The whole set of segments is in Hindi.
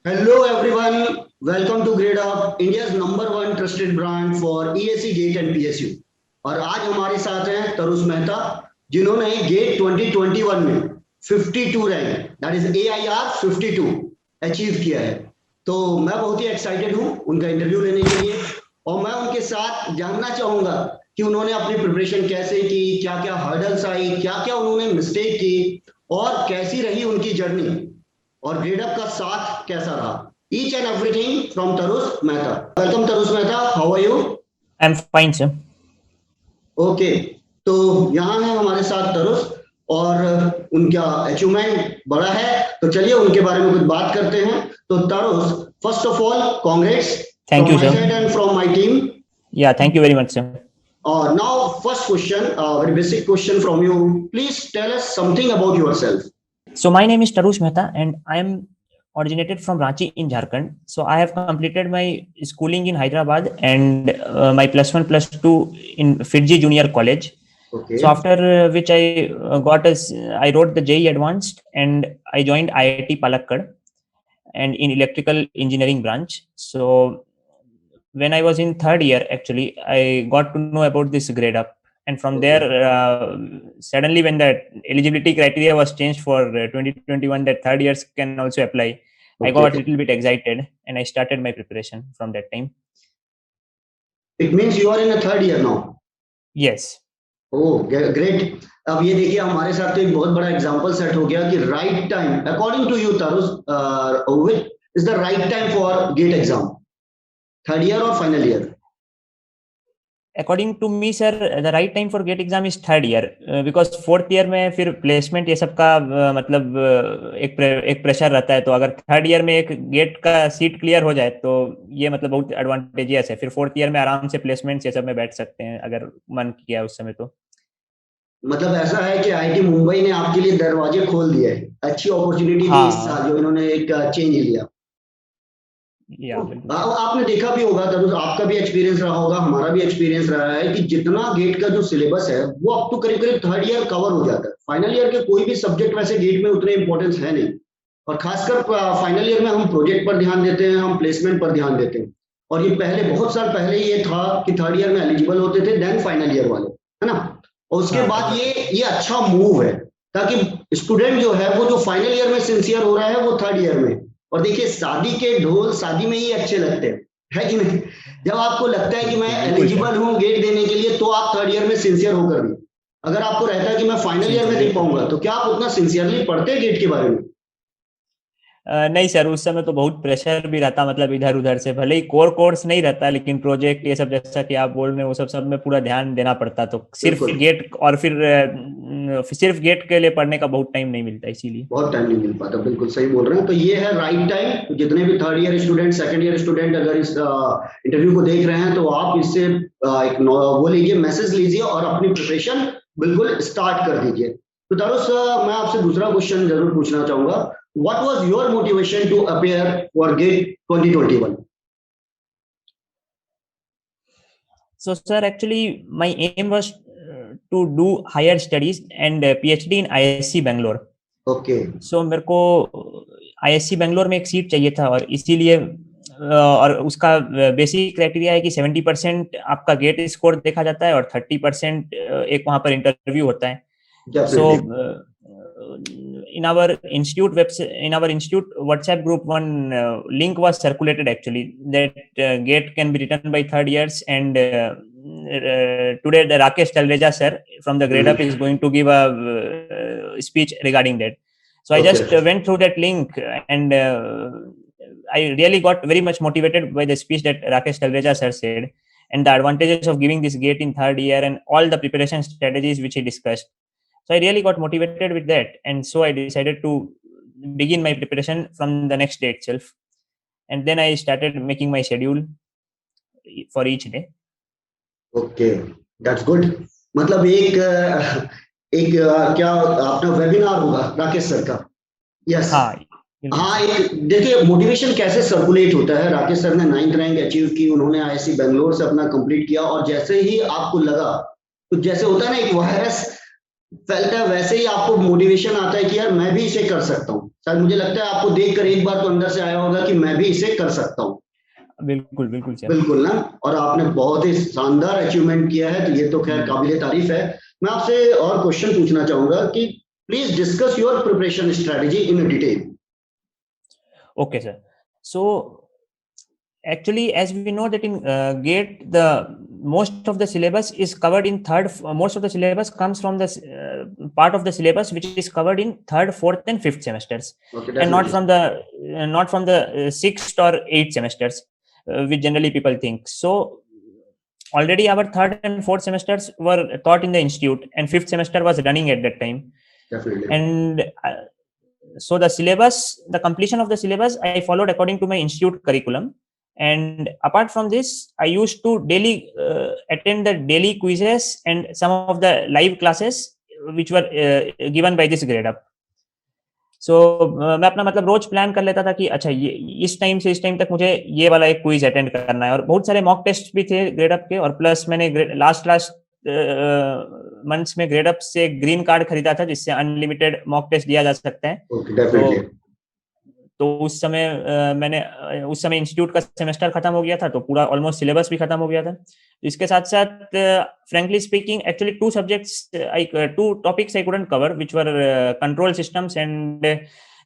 Hello everyone, welcome to Grade Up, India's number one trusted brand for ESE, GATE and PSU। और आज हमारे साथ हैं तरुष मेहता, जिन्होंने गेट 2021 में 52 rank, that is AIR 52 achieve किया है। तो मैं बहुत ही एक्साइटेड हूं उनका इंटरव्यू लेने के लिए, और मैं उनके साथ जानना चाहूंगा कि उन्होंने अपनी प्रिपरेशन कैसे की, क्या क्या हर्डल्स आई, क्या क्या उन्होंने मिस्टेक की और कैसी रही उनकी जर्नी, और ग्रेड अप का साथ कैसा रहा। Each and everything from Tarush Mehta. Welcome Tarush Mehta, how are you? I am fine sir. Okay, तो यहाँ है हमारे साथ तरुष, और उनका अचीवमेंट बड़ा है, तो चलिए उनके बारे में कुछ बात करते हैं। तो Tarush, first of all congrats thank you sir and from my team. Yeah thank you very much sir. Now first question, very basic question from you. Please tell us something about yourself. So my name is Tarush Mehta and I am originated from Ranchi in Jharkhand. So I have completed my schooling in Hyderabad and my plus 1 plus 2 in Fiji Junior College. Okay. So after which I I wrote the JEE Advanced and I joined IIT Palakkad and in electrical engineering branch. So when I was in third year, actually, I got to know about this grade up. And from Okay. there, suddenly when the eligibility criteria was changed for 2021, that third years can also apply, I got a little bit excited and I started my preparation from that time. It means you are in a third year now. Yes. Oh great. अब ये देखिए हमारे साथ तो एक बहुत बड़ा एग्जांपल सेट हो गया कि right time, according to you Tarush, which is the right time for GATE exam, third year और final year? According to me, sir, the right time for GATE exam is third year because fourth year में फिर placement ये सब का मतलब एक प्रेशर रहता है। तो अगर थर्ड ईयर में एक गेट का सीट क्लियर हो जाए तो ये मतलब बहुत एडवांटेजियस है। फिर फोर्थ ईयर में आराम से प्लेसमेंट ये सब में बैठ सकते हैं अगर मन किया उस समय। तो मतलब ऐसा है कि IIT मुंबई ने आपके लिए दरवाजे खोल दिए, अच्छी अपॉर्चुनिटी दी इस साल जो इन्होंने एक चेंज लिया। आपने देखा भी होगा तरुण, आपका भी एक्सपीरियंस रहा होगा, हमारा भी एक्सपीरियंस रहा है कि जितना गेट का जो सिलेबस है वो अब तो करीब करीब थर्ड ईयर कवर हो जाता है। फाइनल ईयर के कोई भी सब्जेक्ट वैसे गेट में उतने इंपॉर्टेंस है नहीं, और खासकर फाइनल ईयर में हम प्रोजेक्ट पर ध्यान देते हैं, हम प्लेसमेंट पर ध्यान देते हैं। और ये पहले बहुत साल पहले ये था कि थर्ड ईयर में एलिजिबल होते थे, देन फाइनल ईयर वाले, है ना। और उसके बाद ये अच्छा मूव है ताकि स्टूडेंट जो है वो जो फाइनल ईयर में सिंसियर हो रहा है वो थर्ड ईयर में। और देखिए शादी के ढोल शादी में ही अच्छे लगते हैं, है कि नहीं? जब आपको लगता है कि मैं एलिजिबल हूँ गेट देने के लिए, तो आप थर्ड ईयर में सिंसियर होकर भी, अगर आपको रहता है कि मैं फाइनल ईयर में दे पाऊंगा, तो क्या आप उतना सिंसियरली पढ़ते हैं गेट के बारे में? नहीं सर, उस समय तो बहुत प्रेशर भी रहता, मतलब इधर उधर से। भले ही कोर कोर्स नहीं रहता लेकिन प्रोजेक्ट ये सब जैसा कि आप बोल रहे हैं वो सब में पूरा ध्यान देना पड़ता। तो सिर्फ गेट और फिर सिर्फ गेट के लिए पढ़ने का बहुत टाइम नहीं मिलता, इसीलिए बहुत टाइम नहीं मिल पाता। बिल्कुल सही बोल रहे हैं। तो ये है राइट टाइम। जितने भी third year student, second year student अगर इस इंटरव्यू को देख रहे हैं तो आप इससे एक वो लीजिए, मैसेज लीजिए और अपनी प्रिपरेशन बिल्कुल स्टार्ट कर दीजिए। तो तरुष, मैं आपसे दूसरा क्वेश्चन जरूर पूछना चाहूंगा। What was your motivation to appear for GATE 2021? So sir, actually my aim was to do higher studies and PhD in ISC Bangalore. Okay. So मेरे को ISC Bangalore में एक सीट चाहिए था, और इसीलिए और उसका बेसिक क्राइटेरिया है कि 70% आपका गेट स्कोर देखा जाता है और 30% एक वहां पर इंटरव्यू होता है। So in our institute website, in our institute WhatsApp group, one link was circulated actually that GATE can be written by third years, and today the Rakesh Talreja sir from the grade up is going to give a speech regarding that. So I just went through that link and I really got very much motivated by the speech that Rakesh Talreja sir said, and the advantages of giving this GATE in third year and all the preparation strategies which he discussed. So I really got motivated with that, and so I decided to begin my preparation from the next day itself, and then I started making my schedule for each day. Okay, that's good. मतलब एक क्या आपका वेबिनार होगा राकेश सर का? यस। हाँ, एक देखिए मोटिवेशन कैसे सर्कुलेट होता है। राकेश सर ने 9th रैंक अचीव की, उन्होंने IISc बेंगलोर से अपना कंप्लीट किया, और जैसे ही आपको लगा, तो जैसे होता है ना एक वायरस फैलता है, वैसे ही आपको मोटिवेशन आता है कि यार मैं भी इसे कर सकता हूँ। शायद मुझे लगता है आपको देखकर एक बार तो अंदर से आया होगा कि मैं भी इसे कर सकता हूँ। बिल्कुल बिल्कुल सर। बिल्कुल ना, और आपने बहुत ही शानदार अचीवमेंट किया है, तो ये तो खैर काबिले तारीफ है। मैं आपसे और क्वेश्चन पूछना चाहूंगा कि please discuss your preparation strategy in detail. Okay, sir. So actually, as we know that in GATE, the most of the syllabus is covered in most of the syllabus comes from the part of the syllabus which is covered in third, fourth, and fifth semesters, Okay, and not definitely. from the sixth or eighth semesters, which generally people think. So already our third and fourth semesters were taught in the institute, and fifth semester was running at that time. Definitely. And so the completion of the syllabus, I followed according to my institute curriculum. And apart from this, I used to daily attend the daily quizzes and some of the live classes which were given by this grade up. So मैं अपना मतलब रोज प्लान कर लेता था कि अच्छा ये इस टाइम से इस टाइम तक मुझे ये वाला एक क्विज अटेंड करना है, और बहुत सारे मॉक टेस्ट भी थे ग्रेड अप के, और प्लस मैंने लास्ट मंथ्स में ग्रेड अप से ग्रीन कार्ड खरीदा था जिससे अनलिमिटेड मॉक टेस्ट दिया जा सकता है। तो उस समय इंस्टीट्यूट का सेमेस्टर खत्म हो गया था, तो पूरा ऑलमोस्ट सिलेबस भी खत्म हो गया था। इसके साथ साथ frankly speaking, actually two topics I couldn't cover, which were control systems and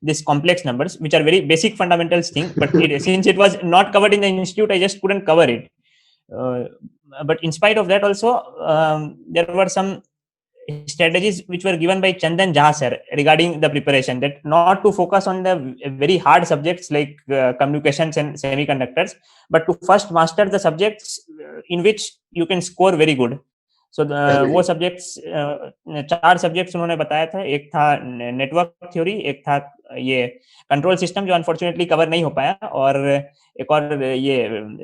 this complex numbers, which are very basic fundamentals thing, but since it was not covered in the institute, I just couldn't cover it. But in spite of that also, there were some strategies which were given by Chandan Jha sir regarding the preparation, that not to focus on the very hard subjects like communications and semiconductors, but to first master the subjects in which you can score very good. So वो सब्जेक्ट्स 4 सब्जेक्ट्स उन्होंने बताया था। एक था नेटवर्क थ्योरी, एक था ये कंट्रोल सिस्टम जो अनफॉर्चुनेटली कवर नहीं हो पाया, और एक और ये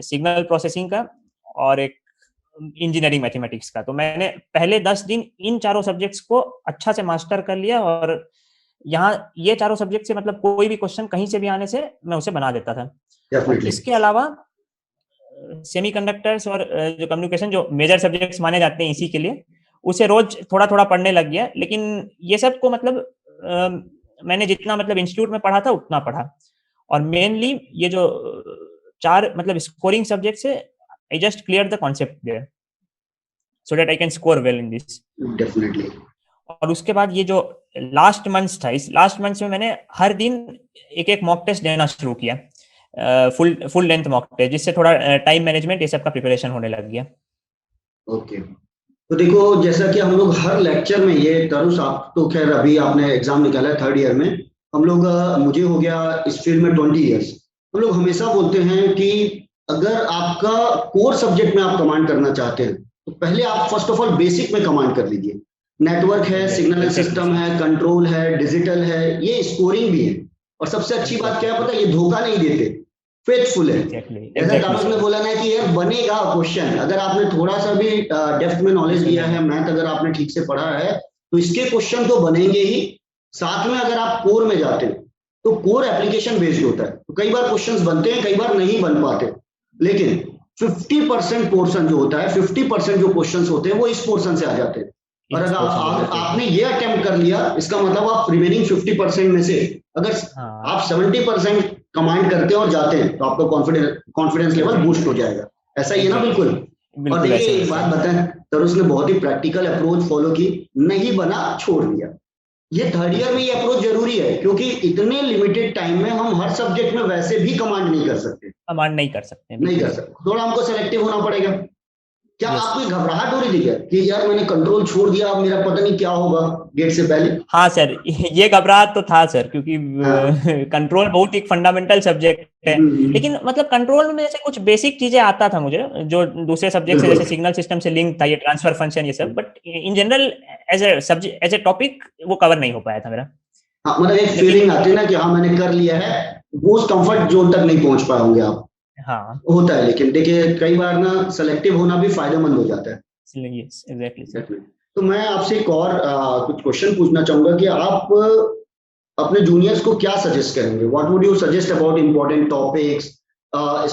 सिग्नल प्रोसेसिंग का, और एक इंजीनियरिंग मैथमेटिक्स का। तो मैंने पहले 10 दिन इन चारों सब्जेक्ट्स को अच्छा से मास्टर कर लिया, और यहाँ ये चारों सब्जेक्ट से मतलब कोई भी क्वेश्चन कहीं से भी आने से मैं उसे बना देता था। इसके अलावा सेमीकंडक्टर्स और जो कम्युनिकेशन जो मेजर सब्जेक्ट्स माने जाते हैं इसी के लिए, उसे रोज थोड़ा थोड़ा पढ़ने लग गया। लेकिन ये सब को मतलब मैंने जितना मतलब इंस्टीट्यूट में पढ़ा था उतना पढ़ा, और मेनली ये जो 4 मतलब स्कोरिंग सब्जेक्ट्स है, I just cleared the concept there so that I can score well in this. Definitely. और उसके बाद ये जो लास्ट मंथ था, इस लास्ट मंथ में मैंने हर दिन एक एक मॉक टेस्ट देना शुरू किया, फुल लेंथ मॉक टेस्ट, जिससे थोड़ा टाइम मैनेजमेंट ये सब का प्रिपरेशन होने लग गया। ओके, तो देखो जैसा कि हम लोग हर लेक्चर में ये तरुष, आप तो खैर अभी आपने एग्जाम निकाला है 3rd ईयर में, हम लोग मुझे हो गया इस फील्ड में 20 इयर्स, हम लोग हमेशा बोलते हैं कि अगर आपका कोर सब्जेक्ट में आप कमांड करना चाहते हैं तो पहले आप फर्स्ट ऑफ ऑल बेसिक में कमांड कर लीजिए। नेटवर्क है, सिग्नल सिस्टम है, कंट्रोल है, डिजिटल है, ये स्कोरिंग भी है, और सबसे अच्छी बात क्या है पता है, ये धोखा नहीं देते, फेथफुल है। जैसा तारुष ने बोला ना कि यार बनेगा क्वेश्चन, अगर आपने थोड़ा सा भी डेप्थ में नॉलेज लिया है, मैथ अगर आपने ठीक से पढ़ा है तो इसके क्वेश्चन तो बनेंगे ही। साथ में अगर आप कोर में जाते हैं तो कोर एप्लीकेशन बेस्ड होता है, तो कई बार क्वेश्चंस बनते हैं, कई बार नहीं बन पाते, लेकिन 50% पोर्शन जो होता है, 50% जो क्वेश्चंस होते हैं वो इस पोर्शन से आ जाते हैं। और अगर आपने ये अटेम्प्ट कर लिया, इसका मतलब आप रिमेनिंग 50% में से अगर आप 70% कमांड करते हैं और जाते हैं तो आपका कॉन्फिडेंस लेवल बूस्ट हो जाएगा। ऐसा ही है ना? बिल्कुल। और देखिए एक बात बताएं, तरुष ने बहुत ही प्रैक्टिकल अप्रोच फॉलो की, नहीं बना छोड़ दिया। ये 3rd ईयर में ये अप्रोच जरूरी है, क्योंकि इतने लिमिटेड टाइम में हम हर सब्जेक्ट में वैसे भी कमांड नहीं कर सकते, थोड़ा हमको सेलेक्टिव होना पड़ेगा। क्या आपको घबराहट हो रही थी क्या कि यार मैंने कंट्रोल छोड़ दिया, अब मेरा पता नहीं क्या होगा गेट से पहले? हाँ सर, ये घबराहट तो था सर, क्योंकि कंट्रोल बहुत एक फंडामेंटल सब्जेक्ट है, लेकिन मतलब कंट्रोल में जैसे कुछ बेसिक चीजें आता था मुझे जो दूसरे सब्जेक्ट से, जैसे सिग्नल सिस्टम से लिंक था, ये ट्रांसफर फंक्शन, ये सब, but in general as a topic वो कवर नहीं हो पाया था मेरा। हाँ, मतलब एक फीलिंग आती है ना कि हाँ मैंने कर लिया है, वो उस कंफर्ट जोन तक नहीं पहुंच पाए होंगे आप। हाँ होता है, लेकिन देखिए कई बार ना सेलेक्टिव होना भी फायदेमंद हो जाता है। yes, exactly. तो मैं आपसे एक और कुछ क्वेश्चन पूछना चाहूंगा कि आप अपने जूनियर्स को क्या सजेस्ट करेंगे? What would you suggest about important topics,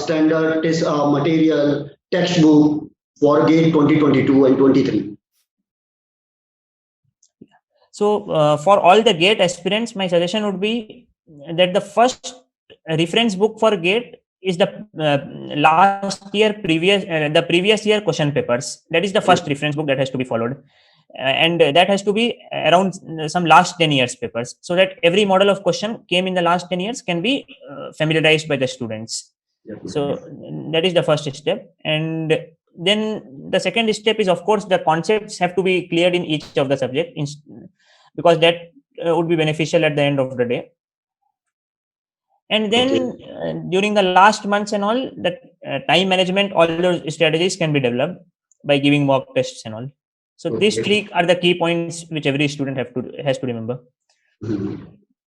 standard test material, text book for GATE 2022 and 23? So for all the GATE aspirants, my suggestion would be that the first reference book for GATE is the previous year question papers. That is the first reference book that has to be followed. And that has to be around some last 10 years papers, so that every model of question came in the last 10 years can be familiarized by the students. So that is the first step. And then the second step is, of course, the concepts have to be cleared in each of the subject, because that would be beneficial at the end of the day. And then during the last months and all, that time management, all those strategies can be developed by giving mock tests and all. So these three are the key points which every student has to remember.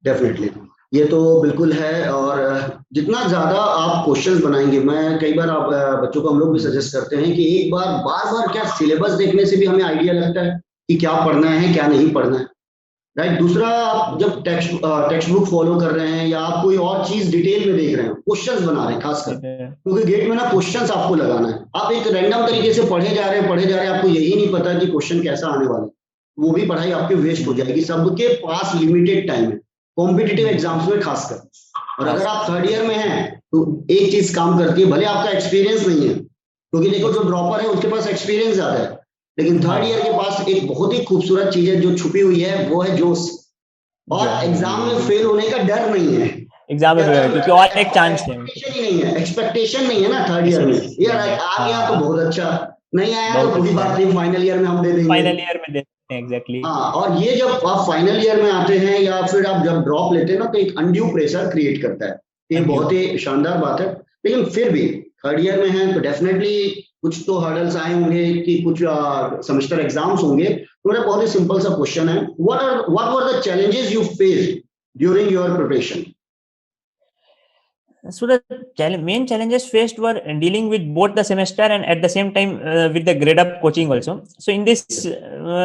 Definitely, ये तो बिल्कुल है। और जितना ज्यादा आप क्वेश्चंस बनाएंगे, मैं कई बार आप बच्चों को हम लोग भी सजेस्ट करते हैं कि एक बार बार क्या सिलेबस देखने से भी हमें आइडिया लगता है कि क्या पढ़ना है क्या नहीं पढ़ना है, राइट। दूसरा, आप जब टेक्स्ट बुक फॉलो कर रहे हैं या आप कोई और चीज डिटेल में देख रहे हैं, क्वेश्चंस बना रहे हैं खासकर, क्योंकि गेट में ना क्वेश्चंस आपको लगाना है। आप एक रैंडम तरीके से पढ़े जा रहे हैं, आपको यही नहीं पता कि क्वेश्चन कैसा आने वाला है, वो भी पढ़ाई आपकी वेस्ट हो जाएगी। सबके पास लिमिटेड टाइम है, कॉम्पिटिटिव एग्जाम्स में खासकर। और अगर आप थर्ड ईयर में हैं तो एक चीज काम करती है, भले आपका एक्सपीरियंस नहीं है, क्योंकि देखो जो ड्रॉपर है उसके पास एक्सपीरियंस ज्यादा है, लेकिन थर्ड ईयर के पास एक बहुत ही खूबसूरत चीज है जो छुपी हुई है, वो है जोश। और एग्जाम में फेल होने का डर नहीं है, एग्जाम में क्योंकि और एक चांस है, एक्सपेक्टेशन नहीं है ना थर्ड ईयर में। यार आ गया तो बहुत अच्छा, नहीं आया तो कोई बात नहीं, फाइनल ईयर में हम दे देंगे, फाइनल ईयर में देते हैं। एग्जैक्टली। हाँ, और ये जब आप फाइनल ईयर में आते हैं या फिर आप जब ड्रॉप लेते हैं ना, तो एक अनड्यू प्रेशर क्रिएट करता है। ये बहुत ही शानदार बात है। लेकिन फिर भी थर्ड ईयर में है तो डेफिनेटली कुछ तो हर्डल्स आए होंगे कि कुछ सेमेस्टर एग्जाम्स होंगे। तो मेरा बहुत ही सिंपल सा क्वेश्चन है, what were the challenges you faced during your preparation? So the main challenges faced were dealing with both the semester and at the same time with the grade up coaching also. So in this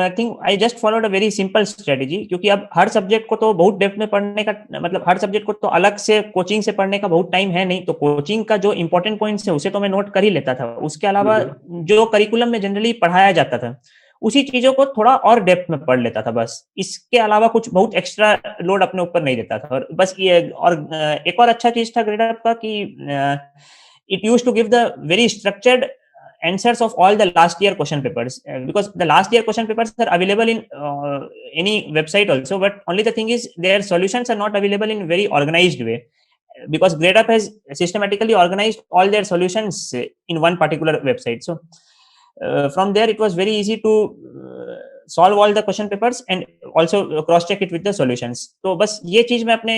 I think I just followed a very simple strategy, क्योंकि अब हर सब्जेक्ट को तो बहुत डेप्थ में पढ़ने का, मतलब हर सब्जेक्ट को तो अलग से कोचिंग से पढ़ने का बहुत टाइम है नहीं, तो कोचिंग का जो इंपॉर्टेंट पॉइंट्स है उसे तो मैं नोट कर ही लेता था। उसके अलावा जो करिकुलम में जनरली पढ़ाया जाता था उसी चीजों को थोड़ा और डेप्थ में पढ़ लेता था बस। इसके अलावा कुछ बहुत एक्स्ट्रा लोड अपने ऊपर नहीं देता था। और बस ये, और एक और अच्छा चीज था ग्रेड अप का कि it used to give the very structured answers of all the last year question papers, because the last year question papers are available in any website also, but only the thing is their solutions are not available in very organized way, because GradeUp has systematically organized all their solutions in one particular website. So from there it was very easy to solve all the question papers and also cross check it with the solutions. तो बस ये चीज मैं अपने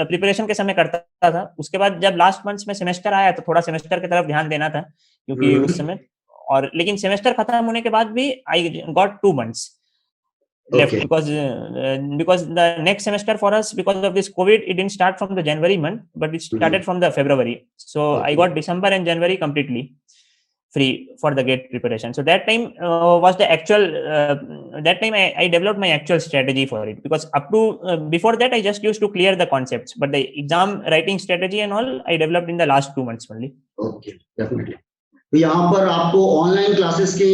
प्रिपरेशन के समय करता था। उसके बाद जब लास्ट मंथ्स में सेमेस्टर आया तो थोड़ा सेमेस्टर की तरफ ध्यान देना था, क्योंकि उस समय, और लेकिन सेमेस्टर खत्म होने के बाद भी I got 2 months left, because the next semester for us, because of this COVID, it didn't start from the January month, but it started from the February. So I got December and January completely free for the GATE preparation. So that time was the actual that time I developed my actual strategy for it, because up to before that I just used to clear the concepts, but the exam writing strategy and all I developed in the last 2 months only. Okay, definitely. तो यहाँ पर आपको ऑनलाइन क्लासेस के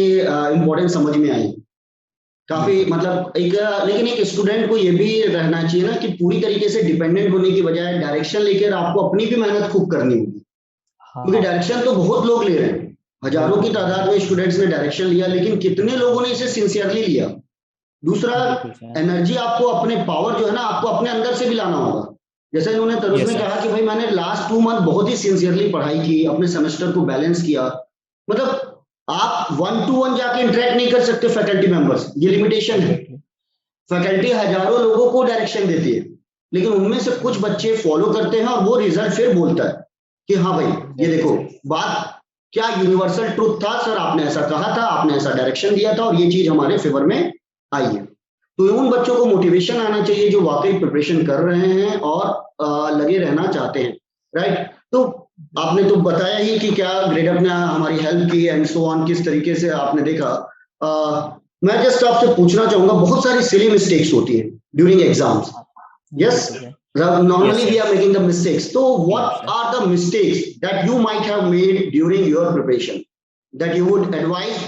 इम्पोर्टेंस समझ में आई काफी, मतलब एक, लेकिन एक स्टूडेंट को ये भी रहना चाहिए ना कि पूरी तरीके से डिपेंडेंट होने की बजाय डायरेक्शन लेकर आपको अपनी भी मेहनत खूब करनी होगी, क्योंकि डायरेक्शन तो बहुत लोग ले रहे हैं, हजारों की तादाद में स्टूडेंट्स ने डायरेक्शन लिया, लेकिन कितने लोगों ने इसे सिंसियरली लिया। दूसरा, एनर्जी आपको अपने पावर जो है ना आपको अपने अंदर से भी लाना होगा। जैसे इन्होंने तरुण ने कहा कि भाई मैंने लास्ट 2 मंथ बहुत ही सिंसियरली पढ़ाई की, अपने सेमेस्टर को बैलेंस किया। मतलब आप 1-to-1 जाके इंटरेक्ट नहीं कर सकते फैकल्टी मेंबर्स, ये लिमिटेशन है। फैकल्टी हजारों लोगों को डायरेक्शन देती है, लेकिन उनमें से कुछ बच्चे फॉलो करते हैं और वो रिजल्ट फिर बोलता है कि हाँ भाई ये देखो बात क्या यूनिवर्सल ट्रूथ था सर, आपने ऐसा कहा था, आपने ऐसा डायरेक्शन दिया था और ये चीज हमारे फेवर में आई है। तो उन बच्चों को मोटिवेशन आना चाहिए जो वाकई प्रिपरेशन कर रहे हैं और लगे रहना चाहते हैं, राइट। तो आपने तो बताया ही कि क्या ग्रेडअप ने हमारी हेल्प की एंड सो ऑन, किस तरीके से आपने देखा। मैं जस्ट आपसे पूछना चाहूंगा, बहुत सारी सिली मिस्टेक्स होती है during exams, yes, normally we are making the mistakes. So what are the mistakes that you might have made during your preparation that you would advise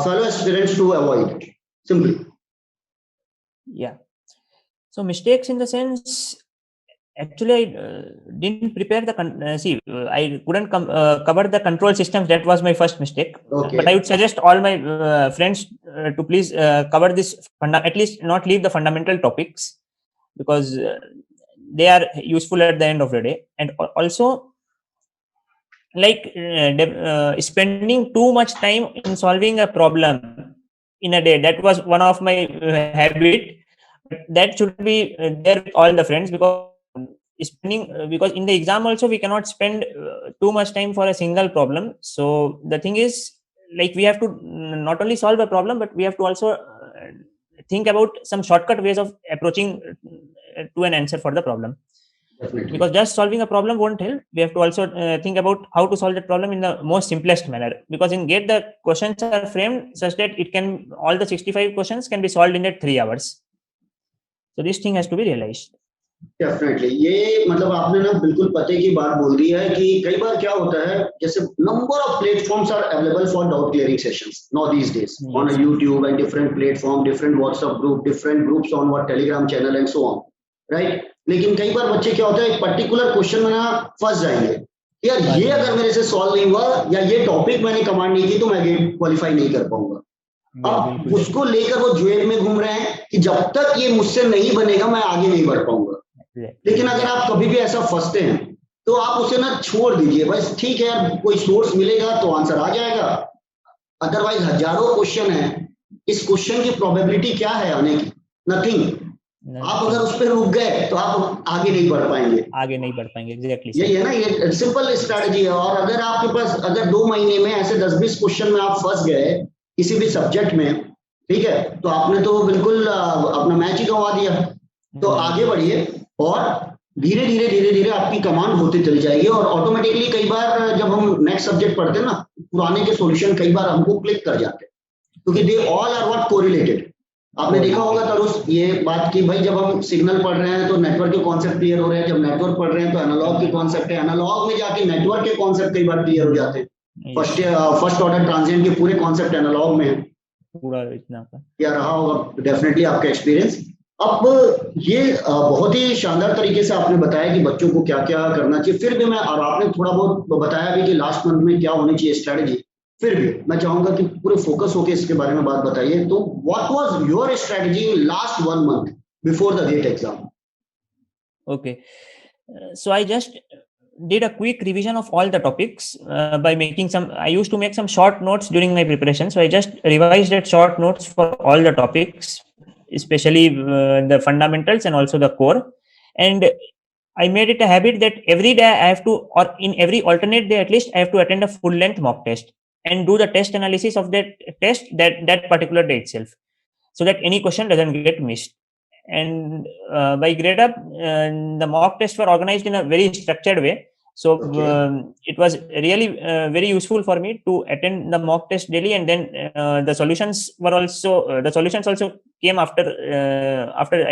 fellow aspirants to avoid simply? Yeah, so mistakes in the sense, Actually, I didn't prepare the I couldn't cover the control systems. That was my first mistake. Okay. But I would suggest all my friends to please cover this, at least not leave the fundamental topics, because they are useful at the end of the day. And also, like spending too much time in solving a problem in a day, that was one of my habit. That should be there with all the friends, because because in the exam also we cannot spend too much time for a single problem. So the thing is, like, we have to not only solve a problem, but we have to also think about some shortcut ways of approaching to an answer for the problem. Definitely. Because just solving a problem won't help. We have to also think about how to solve that problem in the most simplest manner, because in GATE the questions are framed such that it can, all the 65 questions can be solved in that 3 hours. So this thing has to be realized. Definitely, ये मतलब आपने ना बिल्कुल पते की बात बोल दी है कि कई बार क्या होता है, जैसे number of platforms are available for doubt clearing sessions now these days on YouTube and different platform, different WhatsApp group, different groups on what Telegram channel and so on, right? लेकिन कई बार बच्चे क्या होता है, एक पर्टिकुलर क्वेश्चन में ना फंस जाएंगे, यार ये अगर मेरे से सॉल्व नहीं हुआ या ये टॉपिक मैंने कमांड नहीं की तो मैं गेट क्वालिफाई नहीं कर पाऊंगा। अब उसको लेकर वो ज्वेल में घूम रहे हैं कि जब तक ये मुझसे नहीं बनेगा मैं आगे नहीं बढ़ पाऊंगा। लेकिन अगर आप कभी भी ऐसा फंसते हैं तो आप उसे ना छोड़ दीजिए, बस ठीक है यार कोई सोर्स मिलेगा तो आंसर आ जाएगा, अदरवाइज हजारों क्वेश्चन है, इस क्वेश्चन की प्रोबेबिलिटी क्या है आने की? नथिंग। आप अगर उस पर रुक गए तो आप आगे नहीं बढ़ पाएंगे। एग्जैक्टली यही है ना, ये सिंपल स्ट्रैटेजी है। और अगर आपके पास अगर 2 महीने में ऐसे 10-20 क्वेश्चन में आप फंस गए किसी भी सब्जेक्ट में, ठीक है, तो आपने तो बिल्कुल अपना मैच ही गंवा दिया। तो आगे बढ़िए और धीरे धीरे आपकी कमांड होती चली जाएगी और ऑटोमेटिकली कई बार जब हम नेक्स्ट सब्जेक्ट पढ़ते हैं ना, पुराने के सॉल्यूशन कई बार हमको क्लिक कर जाते हैं क्योंकि they all are what correlated. आपने देखा होगा तरुष ये बात की भाई, जब हम सिग्नल पढ़ रहे हैं तो नेटवर्क के कॉन्सेप्ट क्लियर हो रहे हैं, जब नेटवर्क पढ़ रहे हैं तो एनालॉग के कॉन्सेप्ट है, एनालॉग में जाके नेटवर्क के कॉन्सेप्ट कई बार क्लियर हो जाते हैं। फर्स्ट ऑर्डर ट्रांजिएंट के पूरे कॉन्सेप्ट एनालॉग में है। पूरा इतना क्या रहा होगा डेफिनेटली आपका एक्सपीरियंस। अब ये बहुत ही शानदार तरीके से आपने बताया कि बच्चों को क्या क्या करना चाहिए। फिर भी मैं, और आपने थोड़ा बहुत बताया भी कि लास्ट मंथ में क्या होनी चाहिए स्ट्रेटेजी, फिर भी मैं चाहूंगा कि पूरे फोकस होकर इसके बारे में बात बताइए। तो what was your strategy in last 1 month before the GATE exam? Okay, so I just did a quick revision of all the topics by making some, I used to make some short notes during my preparation. So I just revised that short notes for all the topics, especially the fundamentals and also the core. And I made it a habit that every day I have to, or in every alternate day at least, I have to attend a full length mock test and do the test analysis of that test that particular day itself, so that any question doesn't get missed. And by grade up, the mock tests were organized in a very structured way. So it was really very useful for me to attend the mock test daily, and then the solutions were also the solutions also came after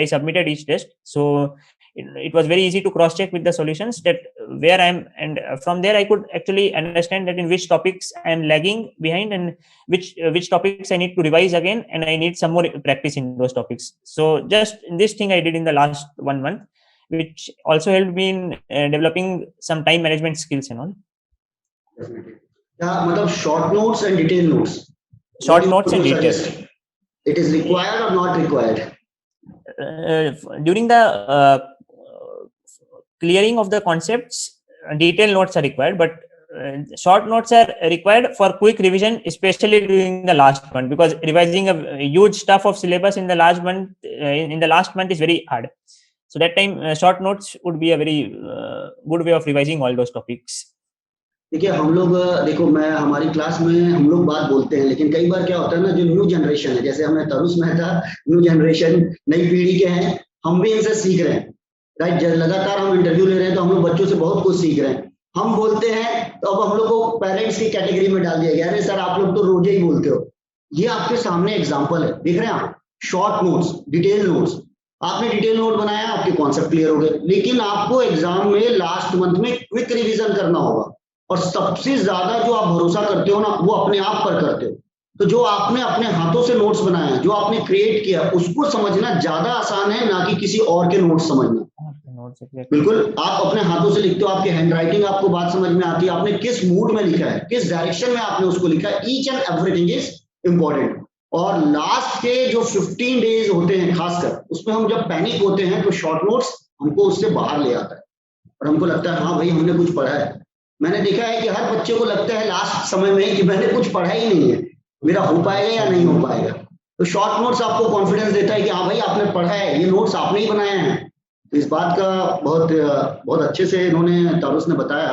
I submitted each test. So it was very easy to cross check with the solutions that where I am, and from there I could actually understand that in which topics I am lagging behind and which topics I need to revise again, and I need some more practice in those topics. So just this thing I did in the last 1 month, which also helped me in developing some time management skills and all. Definitely. मतलब short notes and detailed notes. Short notes and details. It is required or not required? During the clearing of the concepts, detailed notes are required, but short notes are required for quick revision, especially during the last month, because revising a huge stuff of syllabus in the last month is very hard. So that time short notes would be a very good way of revising all those topics. देखिए हम लोग, देखो मैं हमारी क्लास में हम लोग बात बोलते हैं, लेकिन कई बार क्या होता है ना, जो न्यू जनरेशन है, जैसे हमें तरुष मेहता न्यू जनरेशन नई पीढ़ी के हैं, हम भी इनसे सीख रहे हैं, राइट? लगातार हम इंटरव्यू ले रहे हैं तो हम लोग बच्चों से बहुत कुछ सीख रहे हैं। हम बोलते हैं तो अब हम लोग को पेरेंट्स की कैटेगरी में डाल दिया गया, अरे सर आप लोग तो रोज ही बोलते हो। ये आपके सामने एग्जाम्पल है, देख रहे हैं आप, शॉर्ट नोट्स, डिटेल नोट्स। आपने डिटेल नोट बनाया, आपके कॉन्सेप्ट क्लियर हो गए, लेकिन आपको एग्जाम में लास्ट मंथ में क्विक रिविजन करना होगा। और सबसे ज्यादा जो आप भरोसा करते हो ना, वो अपने आप पर करते हो। तो जो आपने अपने हाथों से नोट्स बनाए, जो आपने क्रिएट किया, उसको समझना ज्यादा आसान है ना कि किसी और के नोट्स समझना। Notes exactly. बिल्कुल, आप अपने हाथों से लिखते हो, आपकी हैंडराइटिंग आपको बात समझ में आती है, आपने किस मूड में लिखा है, किस डायरेक्शन में आपने उसको लिखा है, each and everything is important. और लास्ट के जो 15 डेज होते हैं खासकर, उसमें हम जब पैनिक होते हैं तो शॉर्ट नोट्स हमको उससे बाहर ले आता है और हमको लगता है हाँ भाई हमने कुछ पढ़ा है। मैंने देखा है कि हर बच्चे को लगता है लास्ट समय में कि मैंने कुछ पढ़ा ही नहीं है, मेरा हो पाएगा या नहीं हो पाएगा। तो शॉर्ट नोट्स आपको कॉन्फिडेंस देता है कि हाँ भाई आपने पढ़ा है, ये नोट्स आपने ही बनाए हैं। तो इस बात का बहुत अच्छे से इन्होंने तारुस ने बताया।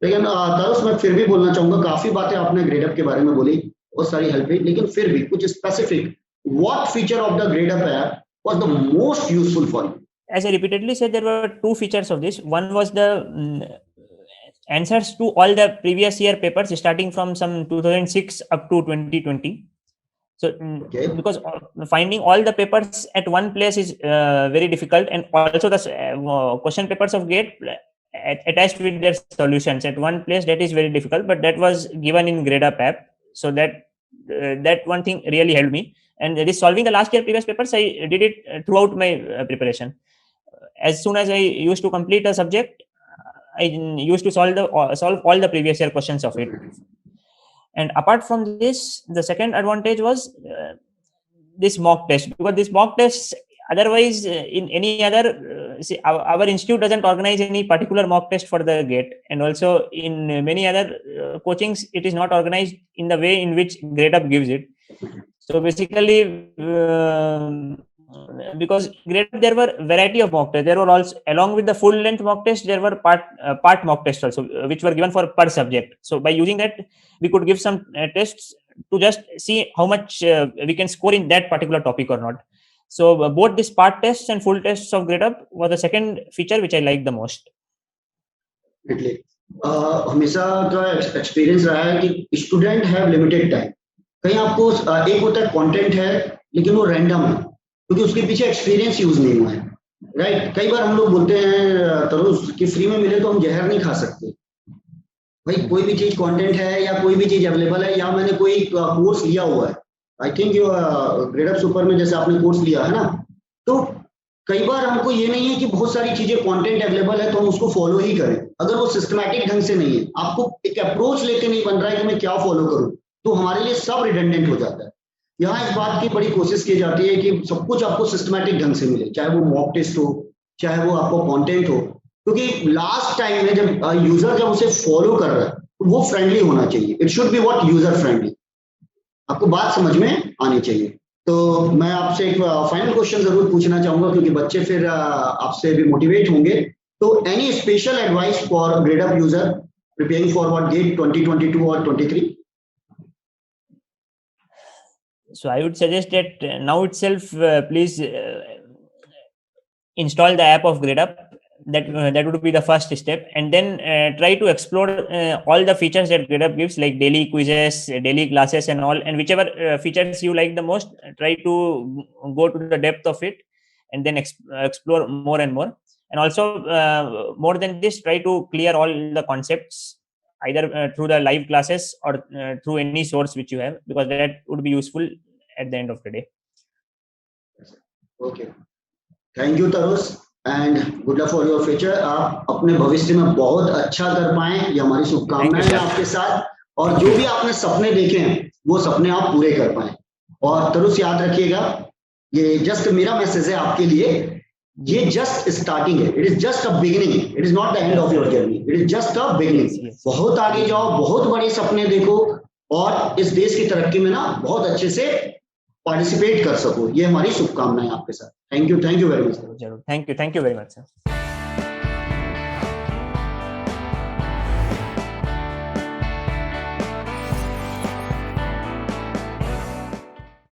लेकिन तारुस मैं फिर भी बोलना चाहूंगा, काफी बातें आपने ग्रेडअप के बारे में बोली, बहुत सारी हेल्प हुई, लेकिन फिर भी कुछ specific, what feature of the Gradeup app was the most useful for you? As I repeatedly said, there were two features of this. One was the answers to all the previous year papers starting from some 2006 up to 2020. So Okay. because finding all the papers at one place is very difficult, and also the question papers of GATE attached with their solutions at one place, that is very difficult, but that was given in GradeUp app. So that one thing really helped me. And this solving the last year previous papers, I did it throughout my preparation. As soon as I used to complete a subject, I used to solve all the previous year questions of it. And apart from this, the second advantage was this mock test, because this mock test, otherwise in any other see, our institute doesn't organize any particular mock test for the GATE, and also in many other coachings it is not organized in the way in which GradeUp gives it. So basically because GradeUp, there were variety of mock tests. There were also, along with the full length mock test, there were part mock tests also, which were given for per subject. So by using that, we could give some tests to just see how much we can score in that particular topic or not. So both this part tests and full tests of GradeUp was the second feature which I liked the most. हमेशा का एक्सपीरियंस रहा है कि स्टूडेंट हैव लिमिटेड टाइम। कहीं आपको एक होता है कंटेंट है लेकिन वो रैंडम है क्योंकि उसके पीछे एक्सपीरियंस यूज नहीं हुआ है, राइट। कई बार हम लोग बोलते हैं तरुष कि फ्री में मिले तो हम जहर नहीं खा सकते। भाई कोई भी चीज कंटेंट है या कोई भी चीज अवेलेबल है या मैंने कोई कोर्स लिया हुआ है, I think you Gradeup super में जैसे आपने कोर्स लिया है ना, तो कई बार हमको ये नहीं है कि बहुत सारी चीजें कंटेंट अवेलेबल है तो हम उसको फॉलो ही करें। अगर वो सिस्टमैटिक ढंग से नहीं है, आपको एक अप्रोच लेके नहीं बन रहा है कि मैं क्या फॉलो करूं, तो हमारे लिए सब रिडंडेंट हो जाता है। यहाँ इस बात की बड़ी कोशिश की जाती है कि सब कुछ आपको सिस्टमैटिक ढंग से मिले, चाहे वो मॉक टेस्ट हो, चाहे वो आपको कंटेंट हो, क्योंकि लास्ट टाइम में जब यूजर जब उसे फॉलो कर रहा है तो वो फ्रेंडली होना चाहिए। It should be what user friendly. आपको बात समझ में आनी चाहिए। तो मैं आपसे एक फाइनल क्वेश्चन जरूर पूछना चाहूंगा क्योंकि बच्चे फिर आपसे भी मोटिवेट होंगे। तो any special advice for Gradeup user preparing for what GATE 2022 or 23? So I would suggest that now itself, please install the app of GradeUp. That would be the first step, and then try to explore all the features that GradeUp gives, like daily quizzes, daily classes, and all. And whichever features you like the most, try to go to the depth of it, and then explore more and more. And also, more than this, try to clear all the concepts either through the live classes or through any source which you have, because that would be useful at the end of the day. Okay, thank you Tarush and good luck for your future. आप अपने भविष्य में बहुत अच्छा कर पाएं, ये हमारी शुभकामनाएं हैं आपके साथ। और जो भी आपने सपने देखे हैं वो सपने आप पूरे कर पाएं। और तरुष याद रखिएगा, ये जस्ट मेरा मैसेज है आपके लिए, ये जस्ट स्टार्टिंग है। It is just a beginning, it is not the end of your journey, it is just a beginning. बहुत आगे जाओ, बहुत बड़े सपने देखो और इस देश की तरक्की में ना बहुत अच्छे से पार्टिसिपेट कर सको। ये हमारी शुभकामनाएं आपके साथ। Thank you very much. Thank you very much sir.